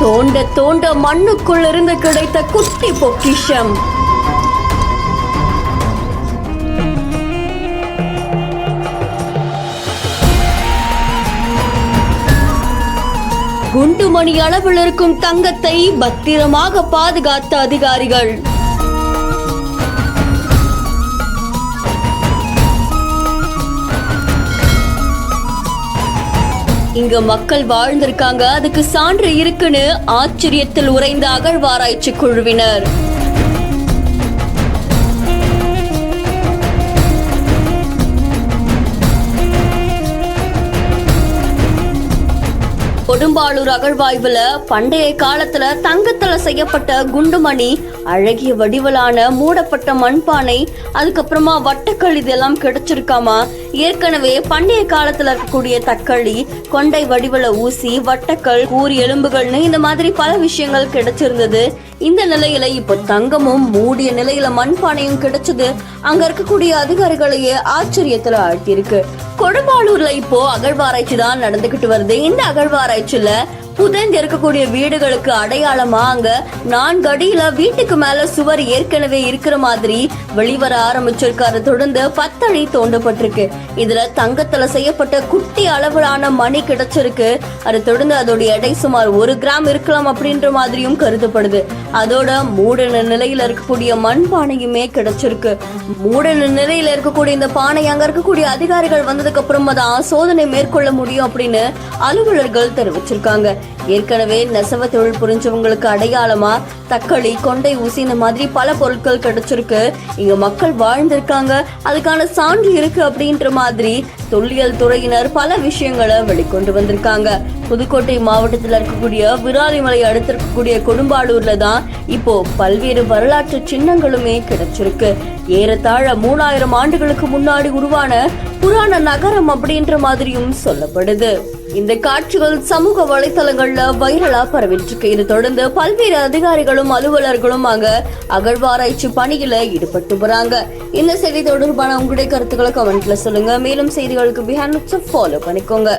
தோண்ட தோண்ட மண்ணுக்குள் இருந்து கிடைத்த குட்டி பொக்கிஷம். குண்டுமணி அளவில் இருக்கும் தங்கத்தை பத்திரமாக பாதுகாத்த அதிகாரிகள். இங்க மக்கள் வாழ்ந்திருக்காங்க, அதுக்கு சான்று இருக்குன்னு ஆச்சரியத்தில் உறைந்த அகழ்வாராய்ச்சி குழுவினர். கொடும்பாளூர் அகழ்வாய்வுல பண்டைய காலத்துல தங்கத்துல செய்யப்பட்ட குண்டுமணி, அழகிய வடிவலான மூடப்பட்ட மண்பானை, அதுக்கப்புறமா வட்டக்கல் இதெல்லாம் கிடைச்சிருக்காமா. ஏற்கனவே பண்டைய காலத்துல இருக்கக்கூடிய தக்களி, கொண்டை வடிவல ஊசி, வட்டக்கல், கூர் எலும்புகள்னு இந்த மாதிரி பல விஷயங்கள் கிடைச்சிருந்தது. இந்த நிலையில இப்போ தங்கமும் மூடிய நிலையில மண்பானையும் கிடைச்சது அங்க இருக்கக்கூடிய அதிகாரிகளையே ஆச்சரியத்துல ஆழ்த்தியிருக்கு. கொடும்பாளூர்ல இப்போ அகழ்வாராய்ச்சி தான் நடந்துகிட்டு வருது. இந்த அகழ்வாராய்ச்சியில புதைந்து இருக்கக்கூடிய வீடுகளுக்கு அடையாளமா அங்க 4 அடியில வீட்டுக்கு மேல சுவர் ஏற்கனவே இருக்கிற மாதிரி வெளிவர ஆரம்பிச்சிருக்காரு. தொடர்ந்து 10 அடி தோண்டப்பட்டிருக்கு. இதுல தங்கத்துல செய்யப்பட்ட குட்டி அளவிலான மணி கிடைச்சிருக்கு. அது தொடர்ந்து அதோட எடை சுமார் 1 கிராம் இருக்கலாம் அப்படின்ற மாதிரியும் கருதப்படுது. அதோட மூடன நிலையில இருக்கக்கூடிய மண் பானையுமே கிடைச்சிருக்கு. மூடன நிலையில இருக்கக்கூடிய இந்த பானை அங்க இருக்கக்கூடிய அதிகாரிகள் வந்ததுக்கு அப்புறமா தான் சோதனை மேற்கொள்ள முடியும் அப்படின்னு அலுவலர்கள் தெரிவிச்சிருக்காங்க. ஏற்கனவே நெசவு தொழில் புரிஞ்சவங்களுக்கு அடையாளமா தக்களி, கொண்டை ஊசி இந்த மாதிரி பல பொருட்கள் கிடைச்சிருக்கு. இங்க மக்கள் வாழ்ந்திருக்காங்க, அதுக்கான சான்று இருக்கு அப்படின்ற மாதிரி தொல்லியல் துறையினர் பல விஷயங்களை வெளிக்கொண்டு வந்திருக்காங்க. புதுக்கோட்டை மாவட்டத்தில் இருக்கக்கூடிய விராலிமலை அடுத்து இருக்கக்கூடிய கொடும்பாளூர்ல தான் இப்போ பல்வேறு வரலாற்று சின்னங்களுமே கிடைச்சிருக்கு. ஏறத்தாழ 3000 ஆண்டுகளுக்கு முன்னாடி உருவான புராண நகரம் அப்படின்ற மாதிரியும் சொல்லப்படுது. இந்த காட்சிகள் சமூக வலைதளங்கள்ல வைரலா பரவிட்டு இருக்கு. இதை தொடர்ந்து பல்வேறு அதிகாரிகளும் அலுவலர்களும் அங்க அகழ்வாராய்ச்சி பணியில ஈடுபட்டு வராங்க. இந்த செய்தி தொடர்பான உங்களுடைய கருத்துக்களை கமெண்ட்ல சொல்லுங்க. மேலும் செய்திகளுக்கு பிஹேண்ட் ஃபாலோ பண்ணிக்கோங்க.